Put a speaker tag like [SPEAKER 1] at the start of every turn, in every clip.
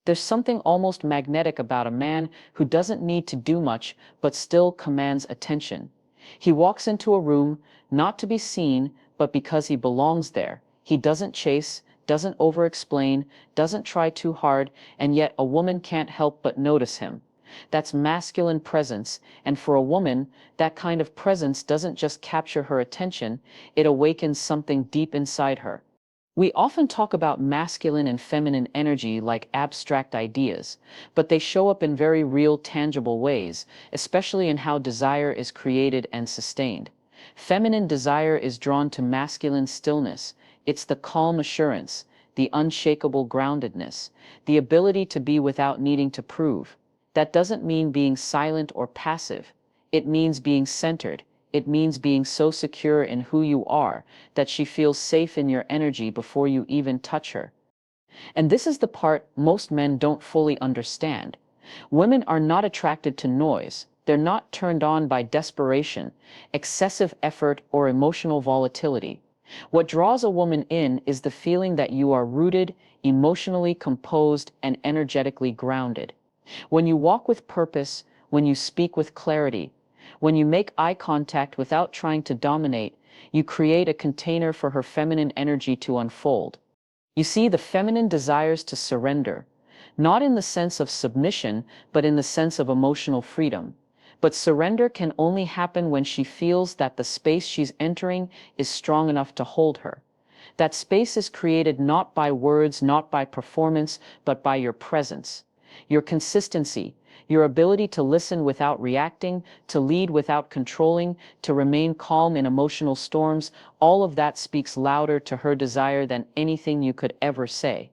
[SPEAKER 1] There's something almost magnetic about a man who doesn't need to do much but still commands attention. He walks into a room, not to be seen, but because he belongs there. He doesn't chase, doesn't over-explain, doesn't try too hard, and yet a woman can't help but notice him. That's masculine presence, and for a woman, that kind of presence doesn't just capture her attention, it awakens something deep inside her. We often talk about masculine and feminine energy like abstract ideas, but they show up in very real, tangible ways, especially in how desire is created and sustained. Feminine desire is drawn to masculine stillness. It's the calm assurance, the unshakable groundedness, the ability to be without needing to prove. That doesn't mean being silent or passive. It means being centered. It means being so secure in who you are that she feels safe in your energy before you even touch her. And this is the part most men don't fully understand. Women are not attracted to noise. They're not turned on by desperation, excessive effort, or emotional volatility. What draws a woman in is the feeling that you are rooted, emotionally composed, and energetically grounded. When you walk with purpose, when you speak with clarity, when you make eye contact without trying to dominate, you create a container for her feminine energy to unfold. You see, the feminine desires to surrender, not in the sense of submission, but in the sense of emotional freedom. But surrender can only happen when she feels that the space she's entering is strong enough to hold her. That space is created not by words, not by performance, but by your presence, your consistency, your ability to listen without reacting, to lead without controlling, to remain calm in emotional storms. All of that speaks louder to her desire than anything you could ever say.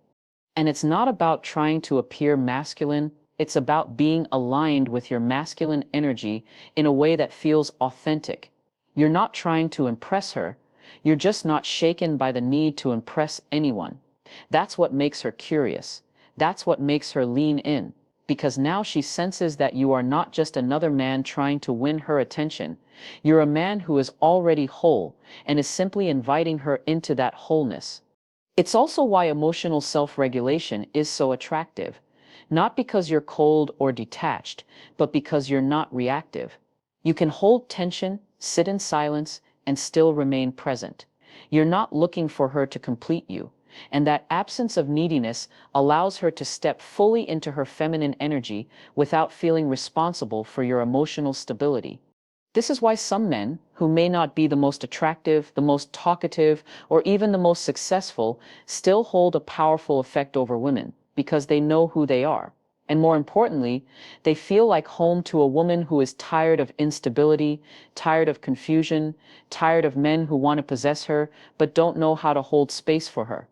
[SPEAKER 1] And it's not about trying to appear masculine, it's about being aligned with your masculine energy in a way that feels authentic. You're not trying to impress her, you're just not shaken by the need to impress anyone. That's what makes her curious. That's what makes her lean in, because now she senses that you are not just another man trying to win her attention. You're a man who is already whole and is simply inviting her into that wholeness. It's also why emotional self-regulation is so attractive. Not because you're cold or detached, but because you're not reactive. You can hold tension, sit in silence, and still remain present. You're not looking for her to complete you. And that absence of neediness allows her to step fully into her feminine energy without feeling responsible for your emotional stability. This is why some men, who may not be the most attractive, the most talkative, or even the most successful, still hold a powerful effect over women, because they know who they are. And more importantly, they feel like home to a woman who is tired of instability, tired of confusion, tired of men who want to possess her, but don't know how to hold space for her.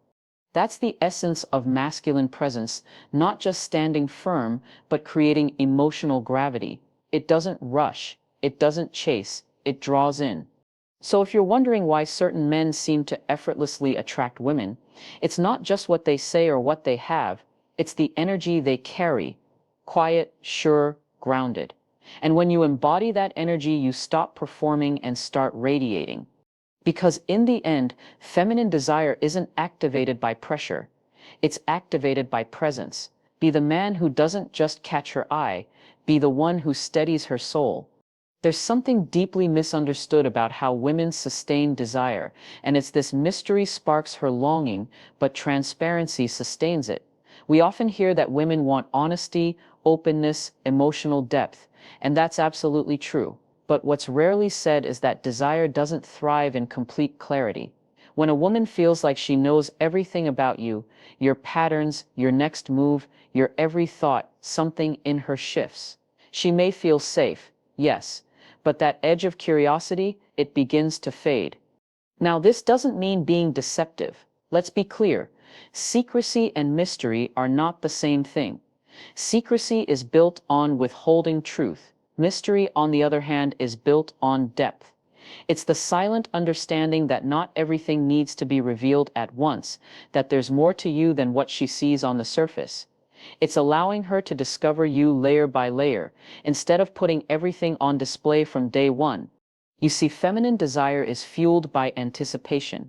[SPEAKER 1] That's the essence of masculine presence, not just standing firm, but creating emotional gravity. It doesn't rush, it doesn't chase, it draws in. So if you're wondering why certain men seem to effortlessly attract women, it's not just what they say or what they have, it's the energy they carry. Quiet, sure, grounded. And when you embody that energy, you stop performing and start radiating. Because in the end, feminine desire isn't activated by pressure. It's activated by presence. Be the man who doesn't just catch her eye, be the one who steadies her soul. There's something deeply misunderstood about how women sustain desire, and it's this mystery sparks her longing, but transparency sustains it. We often hear that women want honesty, openness, emotional depth, and that's absolutely true. But what's rarely said is that desire doesn't thrive in complete clarity. When a woman feels like she knows everything about you, your patterns, your next move, your every thought, something in her shifts. She may feel safe, yes, but that edge of curiosity, it begins to fade. Now, this doesn't mean being deceptive. Let's be clear. Secrecy and mystery are not the same thing. Secrecy is built on withholding truth. Mystery, on the other hand, is built on depth. It's the silent understanding that not everything needs to be revealed at once, that there's more to you than what she sees on the surface. It's allowing her to discover you layer by layer, instead of putting everything on display from day one. You see, feminine desire is fueled by anticipation.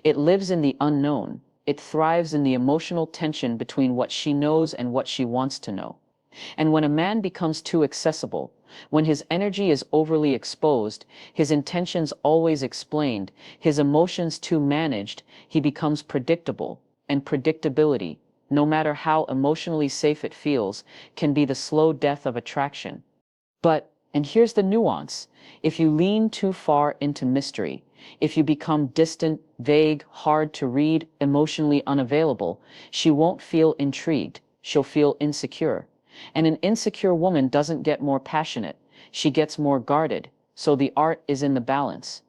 [SPEAKER 1] It lives in the unknown. It thrives in the emotional tension between what she knows and what she wants to know. And when a man becomes too accessible, when his energy is overly exposed, his intentions always explained, his emotions too managed, he becomes predictable. And predictability, no matter how emotionally safe it feels, can be the slow death of attraction. But, and here's the nuance, if you lean too far into mystery, if you become distant, vague, hard to read, emotionally unavailable, she won't feel intrigued, she'll feel insecure. And an insecure woman doesn't get more passionate, she gets more guarded, so the art is in the balance.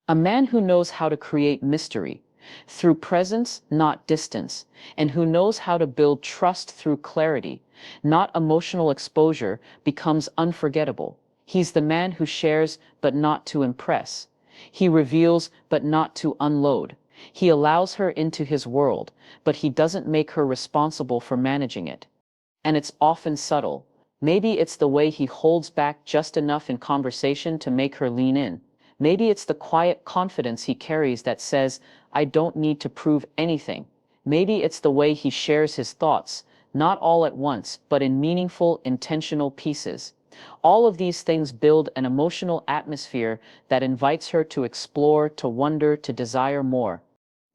[SPEAKER 1] A man who knows how to create mystery through presence, not distance, and who knows how to build trust through clarity, not emotional exposure, becomes unforgettable. He's the man who shares but not to impress. He reveals but not to unload. He allows her into his world, but he doesn't make her responsible for managing it. And it's often subtle. Maybe it's the way he holds back just enough in conversation to make her lean in. Maybe it's the quiet confidence he carries that says, I don't need to prove anything. Maybe it's the way he shares his thoughts, not all at once, but in meaningful, intentional pieces. All of these things build an emotional atmosphere that invites her to explore, to wonder, to desire more.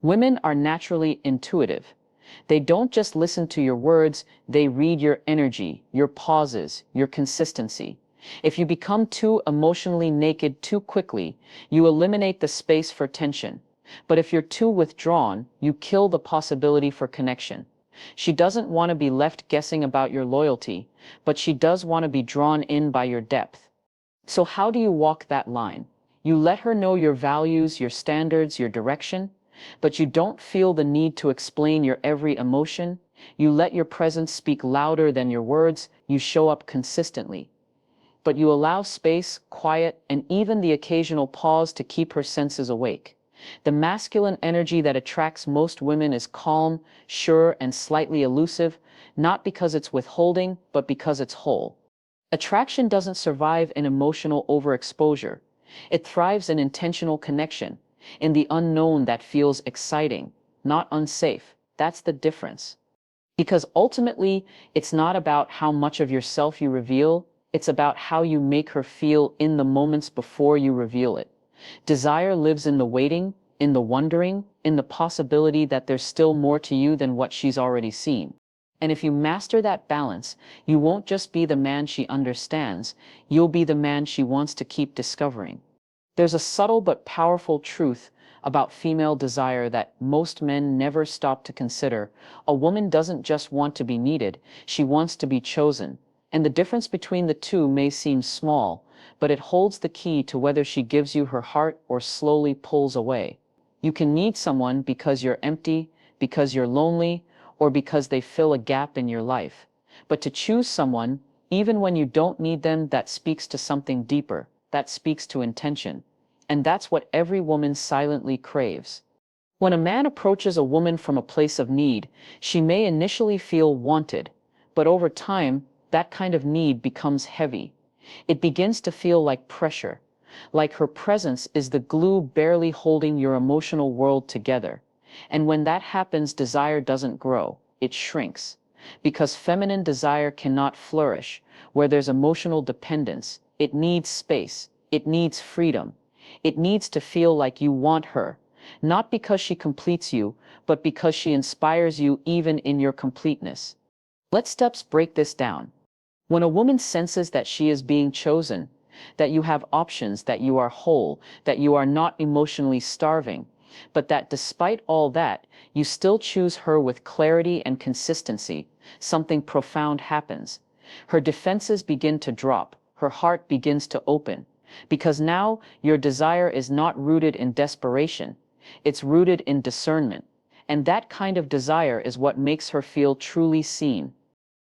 [SPEAKER 1] Women are naturally intuitive. They don't just listen to your words, they read your energy, your pauses, your consistency. If you become too emotionally naked too quickly, you eliminate the space for tension. But if you're too withdrawn, you kill the possibility for connection. She doesn't want to be left guessing about your loyalty, but she does want to be drawn in by your depth. So how do you walk that line? You let her know your values, your standards, your direction, but you don't feel the need to explain your every emotion. You let your presence speak louder than your words. You show up consistently, but you allow space, quiet, and even the occasional pause to keep her senses awake. The masculine energy that attracts most women is calm, sure, and slightly elusive, not because it's withholding, but because it's whole. Attraction doesn't survive in emotional overexposure. It thrives in intentional connection, in the unknown that feels exciting, not unsafe. That's the difference. Because ultimately, it's not about how much of yourself you reveal, it's about how you make her feel in the moments before you reveal it. Desire lives in the waiting, in the wondering, in the possibility that there's still more to you than what she's already seen. And if you master that balance, you won't just be the man she understands, you'll be the man she wants to keep discovering. There's a subtle but powerful truth about female desire that most men never stop to consider. A woman doesn't just want to be needed, she wants to be chosen. And the difference between the two may seem small, but it holds the key to whether she gives you her heart or slowly pulls away. You can need someone because you're empty, because you're lonely, or because they fill a gap in your life. But to choose someone, even when you don't need them, that speaks to something deeper, that speaks to intention. And that's what every woman silently craves. When a man approaches a woman from a place of need, she may initially feel wanted, but over time, that kind of need becomes heavy. It begins to feel like pressure, like her presence is the glue barely holding your emotional world together. And when that happens, desire doesn't grow, it shrinks. Because feminine desire cannot flourish where there's emotional dependence. It needs space, it needs freedom, it needs to feel like you want her, not because she completes you, but because she inspires you even in your completeness. Let's steps break this down. When a woman senses that she is being chosen, that you have options, that you are whole, that you are not emotionally starving, but that despite all that, you still choose her with clarity and consistency, something profound happens. Her defenses begin to drop, her heart begins to open, because now your desire is not rooted in desperation, it's rooted in discernment. And that kind of desire is what makes her feel truly seen.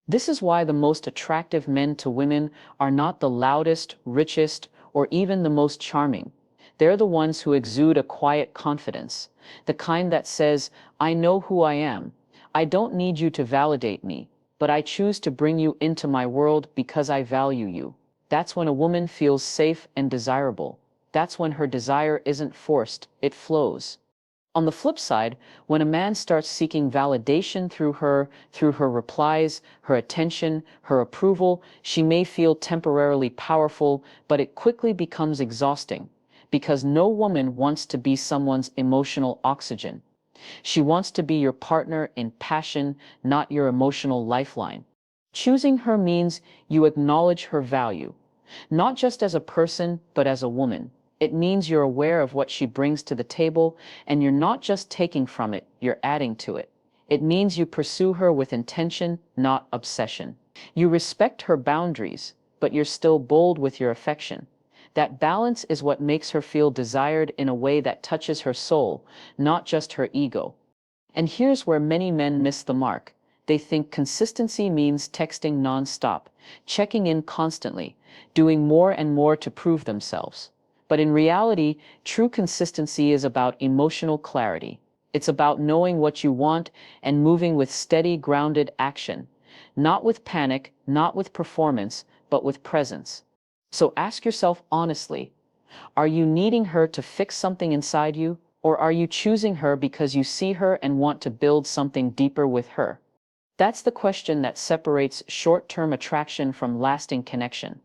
[SPEAKER 1] This is why the most attractive men to women are not the loudest, richest, or even the most charming. They're the ones who exude a quiet confidence, the kind that says, I know who I am. I don't need you to validate me, but I choose to bring you into my world because I value you. That's when a woman feels safe and desirable. That's when her desire isn't forced, it flows. On the flip side, when a man starts seeking validation through her replies, her attention, her approval, she may feel temporarily powerful, but it quickly becomes exhausting because no woman wants to be someone's emotional oxygen. She wants to be your partner in passion, not your emotional lifeline. Choosing her means you acknowledge her value, not just as a person, but as a woman. It means you're aware of what she brings to the table, and you're not just taking from it, you're adding to it. It means you pursue her with intention, not obsession. You respect her boundaries, but you're still bold with your affection. That balance is what makes her feel desired in a way that touches her soul, not just her ego. And here's where many men miss the mark. They think consistency means texting nonstop, checking in constantly, doing more and more to prove themselves. But in reality, true consistency is about emotional clarity. It's about knowing what you want and moving with steady, grounded action, not with panic, not with performance, but with presence. So ask yourself honestly, are you needing her to fix something inside you, or are you choosing her because you see her and want to build something deeper with her? That's the question that separates short-term attraction from lasting connection.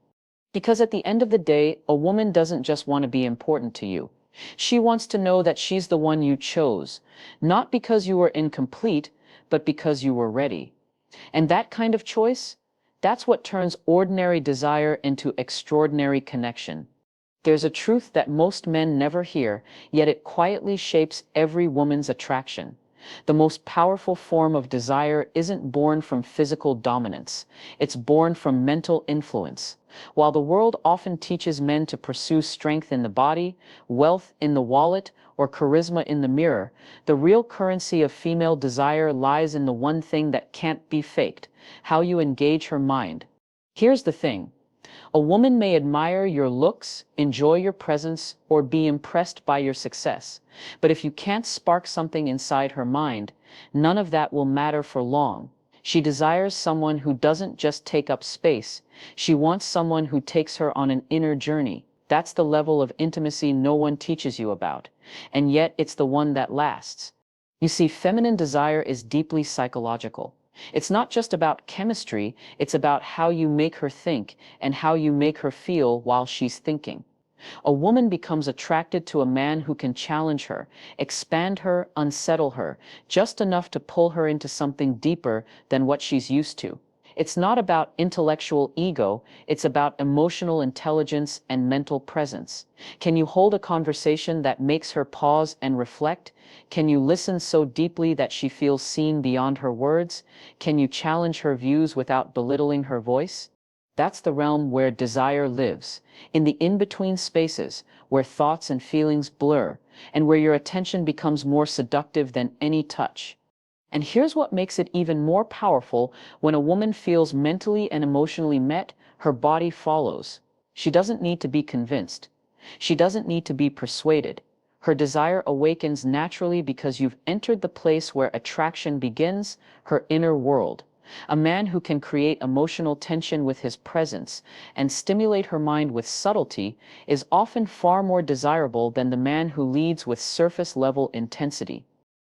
[SPEAKER 1] Because at the end of the day, a woman doesn't just want to be important to you. She wants to know that she's the one you chose, not because you were incomplete, but because you were ready. And that kind of choice, that's what turns ordinary desire into extraordinary connection. There's a truth that most men never hear, yet it quietly shapes every woman's attraction. The most powerful form of desire isn't born from physical dominance. It's born from mental influence. While the world often teaches men to pursue strength in the body, wealth in the wallet, or charisma in the mirror, the real currency of female desire lies in the one thing that can't be faked: how you engage her mind. Here's the thing. A woman may admire your looks, enjoy your presence, or be impressed by your success. But if you can't spark something inside her mind, none of that will matter for long. She desires someone who doesn't just take up space. She wants someone who takes her on an inner journey. That's the level of intimacy no one teaches you about. And yet it's the one that lasts. You see, feminine desire is deeply psychological. It's not just about chemistry, it's about how you make her think and how you make her feel while she's thinking. A woman becomes attracted to a man who can challenge her, expand her, unsettle her, just enough to pull her into something deeper than what she's used to. It's not about intellectual ego, it's about emotional intelligence and mental presence. Can you hold a conversation that makes her pause and reflect? Can you listen so deeply that she feels seen beyond her words? Can you challenge her views without belittling her voice? That's the realm where desire lives, in the in-between spaces, where thoughts and feelings blur, and where your attention becomes more seductive than any touch. And here's what makes it even more powerful: when a woman feels mentally and emotionally met, her body follows. She doesn't need to be convinced. She doesn't need to be persuaded. Her desire awakens naturally because you've entered the place where attraction begins, her inner world. A man who can create emotional tension with his presence and stimulate her mind with subtlety is often far more desirable than the man who leads with surface-level intensity.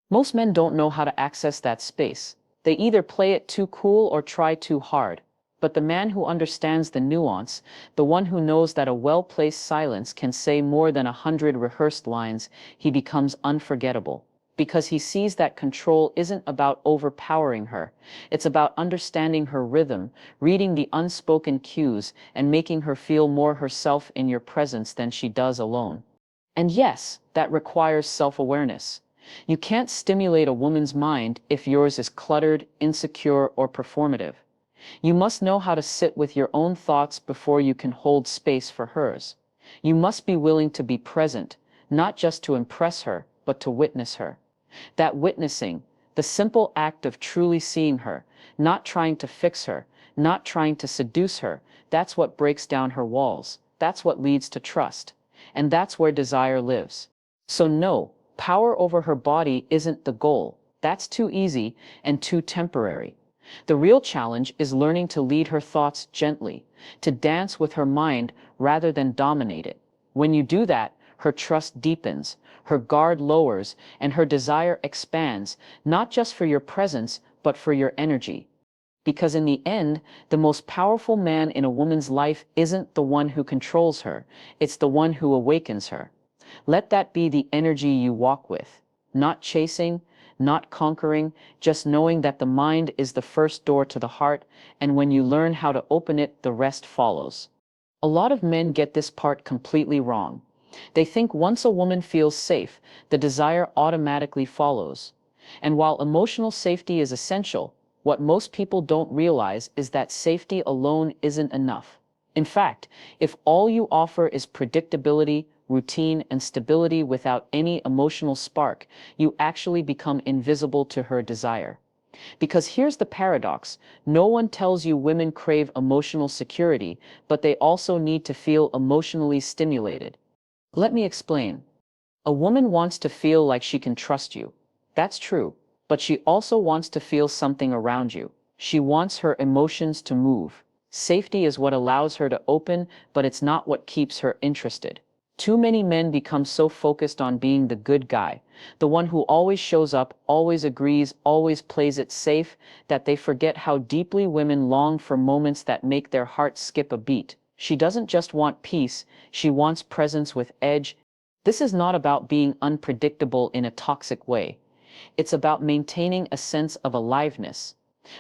[SPEAKER 1] Most men don't know how to access that space. They either play it too cool or try too hard. But the man who understands the nuance, the one who knows that a well-placed silence can say more than 100 rehearsed lines, he becomes unforgettable. Because he sees that control isn't about overpowering her. It's about understanding her rhythm, reading the unspoken cues, and making her feel more herself in your presence than she does alone. And yes, that requires self-awareness. You can't stimulate a woman's mind if yours is cluttered, insecure, or performative. You must know how to sit with your own thoughts before you can hold space for hers. You must be willing to be present, not just to impress her, but to witness her. That witnessing, the simple act of truly seeing her, not trying to fix her, not trying to seduce her, that's what breaks down her walls. That's what leads to trust. And that's where desire lives. So no, power over her body isn't the goal. That's too easy and too temporary. The real challenge is learning to lead her thoughts gently, to dance with her mind rather than dominate it. When you do that, her trust deepens, her guard lowers, and her desire expands, not just for your presence, but for your energy. Because in the end, the most powerful man in a woman's life isn't the one who controls her, it's the one who awakens her. Let that be the energy you walk with. Not chasing, not conquering, just knowing that the mind is the first door to the heart, and when you learn how to open it, the rest follows. A lot of men get this part completely wrong. They think once a woman feels safe, the desire automatically follows. And while emotional safety is essential, what most people don't realize is that safety alone isn't enough. In fact, if all you offer is predictability, routine, and stability without any emotional spark, you actually become invisible to her desire. Because here's the paradox: no one tells you women crave emotional security, but they also need to feel emotionally stimulated. Let me explain. A woman wants to feel like she can trust you. That's true. But she also wants to feel something around you. She wants her emotions to move. Safety is what allows her to open, but it's not what keeps her interested. Too many men become so focused on being the good guy, the one who always shows up, always agrees, always plays it safe, that they forget how deeply women long for moments that make their hearts skip a beat. She doesn't just want peace, she wants presence with edge. This is not about being unpredictable in a toxic way. It's about maintaining a sense of aliveness.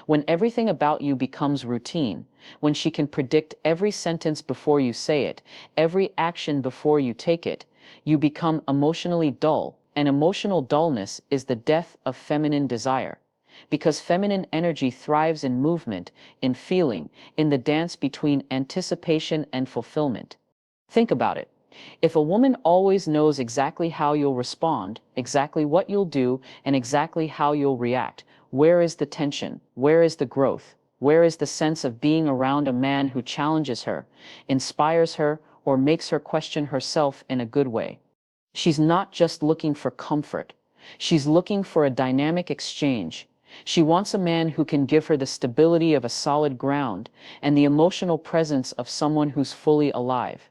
[SPEAKER 1] When everything about you becomes routine, when she can predict every sentence before you say it, every action before you take it, you become emotionally dull, and emotional dullness is the death of feminine desire. Because feminine energy thrives in movement, in feeling, in the dance between anticipation and fulfillment. Think about it. If a woman always knows exactly how you'll respond, exactly what you'll do, and exactly how you'll react, where is the tension? Where is the growth? Where is the sense of being around a man who challenges her, inspires her, or makes her question herself in a good way? She's not just looking for comfort. She's looking for a dynamic exchange. She wants a man who can give her the stability of a solid ground and the emotional presence of someone who's fully alive.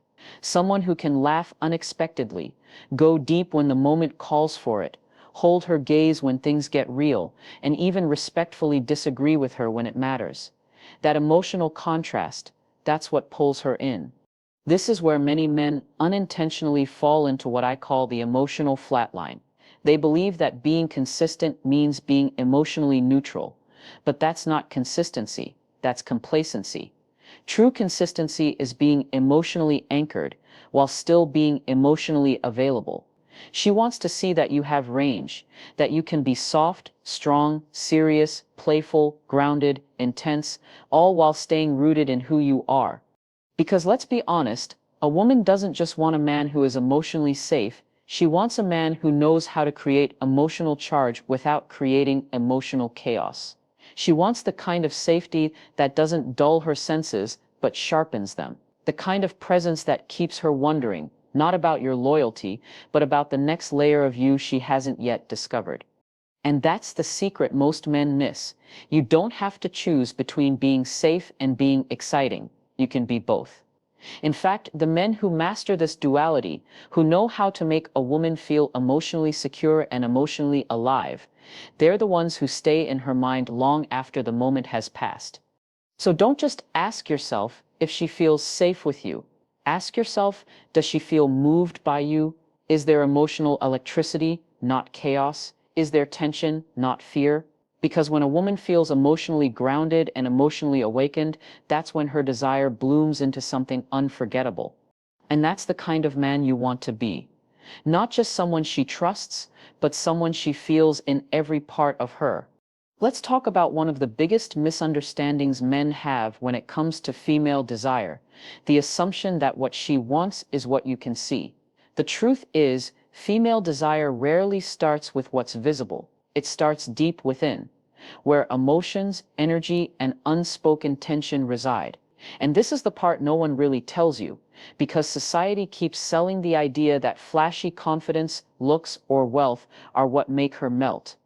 [SPEAKER 1] Someone who can laugh unexpectedly, go deep when the moment calls for it, hold her gaze when things get real, and even respectfully disagree with her when it matters. That emotional contrast, that's what pulls her in. This is where many men unintentionally fall into what I call the emotional flatline. They believe that being consistent means being emotionally neutral, but that's not consistency, that's complacency. True consistency is being emotionally anchored while still being emotionally available. She wants to see that you have range, that you can be soft, strong, serious, playful, grounded, intense, all while staying rooted in who you are. Because let's be honest, a woman doesn't just want a man who is emotionally safe, she wants a man who knows how to create emotional charge without creating emotional chaos. She wants the kind of safety that doesn't dull her senses, but sharpens them. The kind of presence that keeps her wondering, not about your loyalty, but about the next layer of you she hasn't yet discovered. And that's the secret most men miss. You don't have to choose between being safe and being exciting. You can be both. In fact, the men who master this duality, who know how to make a woman feel emotionally secure and emotionally alive, they're the ones who stay in her mind long after the moment has passed. So don't just ask yourself if she feels safe with you. Ask yourself, does she feel moved by you? Is there emotional electricity, not chaos? Is there tension, not fear? Because when a woman feels emotionally grounded and emotionally awakened, that's when her desire blooms into something unforgettable. And that's the kind of man you want to be. Not just someone she trusts, but someone she feels in every part of her. Let's talk about one of the biggest misunderstandings men have when it comes to female desire, the assumption that what she wants is what you can see. The truth is, female desire rarely starts with what's visible. It starts deep within, where emotions, energy, and unspoken tension reside. And this is the part no one really tells you, because society keeps selling the idea that flashy confidence, looks, or wealth are what make her melt.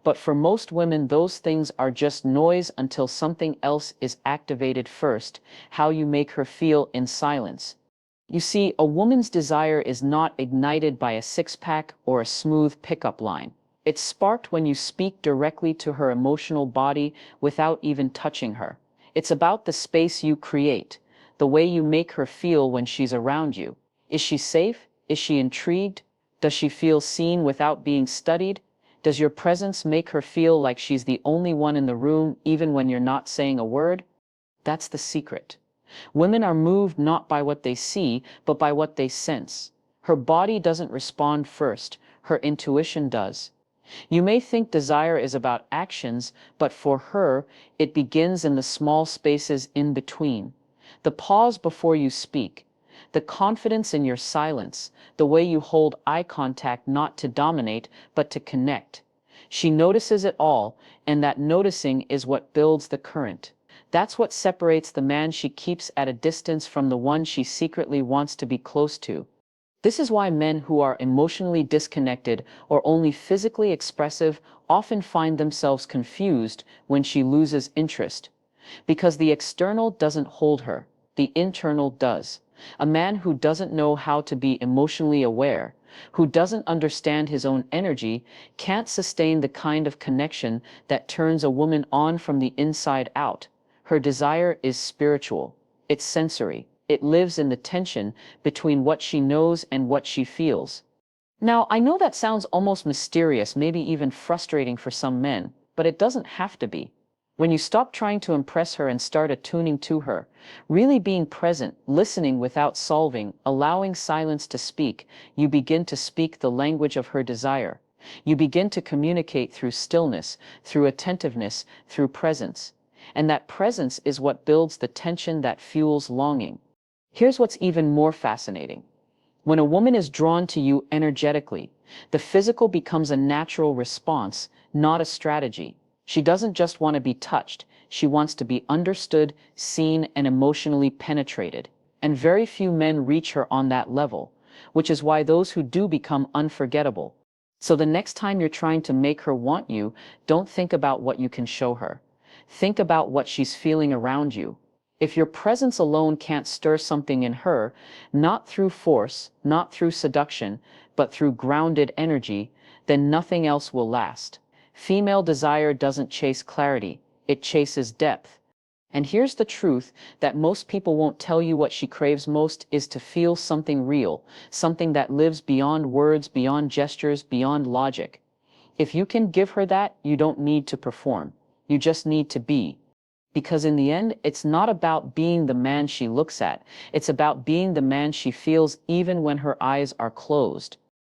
[SPEAKER 1] But for most women, those things are just noise until something else is activated first: how you make her feel in silence. You see, a woman's desire is not ignited by a six-pack or a smooth pickup line. It's sparked when you speak directly to her emotional body without even touching her. It's about the space you create, the way you make her feel when she's around you. Is she safe? Is she intrigued? Does she feel seen without being studied? Does your presence make her feel like she's the only one in the room even when you're not saying a word? That's the secret. Women are moved not by what they see, but by what they sense. Her body doesn't respond first, her intuition does. You may think desire is about actions, but for her, it begins in the small spaces in between. The pause before you speak, the confidence in your silence, the way you hold eye contact not to dominate, but to connect. She notices it all, and that noticing is what builds the current. That's what separates the man she keeps at a distance from the one she secretly wants to be close to. This is why men who are emotionally disconnected or only physically expressive often find themselves confused when she loses interest. Because the external doesn't hold her, the internal does. A man who doesn't know how to be emotionally aware, who doesn't understand his own energy, can't sustain the kind of connection that turns a woman on from the inside out. Her desire is spiritual. It's sensory. It lives in the tension between what she knows and what she feels. Now, I know that sounds almost mysterious, maybe even frustrating for some men, but it doesn't have to be. When you stop trying to impress her and start attuning to her, really being present, listening without solving, allowing silence to speak, you begin to speak the language of her desire. You begin to communicate through stillness, through attentiveness, through presence. And that presence is what builds the tension that fuels longing. Here's what's even more fascinating. When a woman is drawn to you energetically, the physical becomes a natural response, not a strategy. She doesn't just want to be touched, she wants to be understood, seen, and emotionally penetrated. And very few men reach her on that level, which is why those who do become unforgettable. So the next time you're trying to make her want you, don't think about what you can show her. Think about what she's feeling around you. If your presence alone can't stir something in her, not through force, not through seduction, but through grounded energy, then nothing else will last. Female desire doesn't chase clarity, it chases depth. And here's the truth that most people won't tell you. What she craves most is to feel something real, something that lives beyond words, beyond gestures, beyond logic. If you can give her that, you don't need to perform. You just need to be. Because in the end, it's not about being the man she looks at. It's about being the man she feels even when her eyes are closed.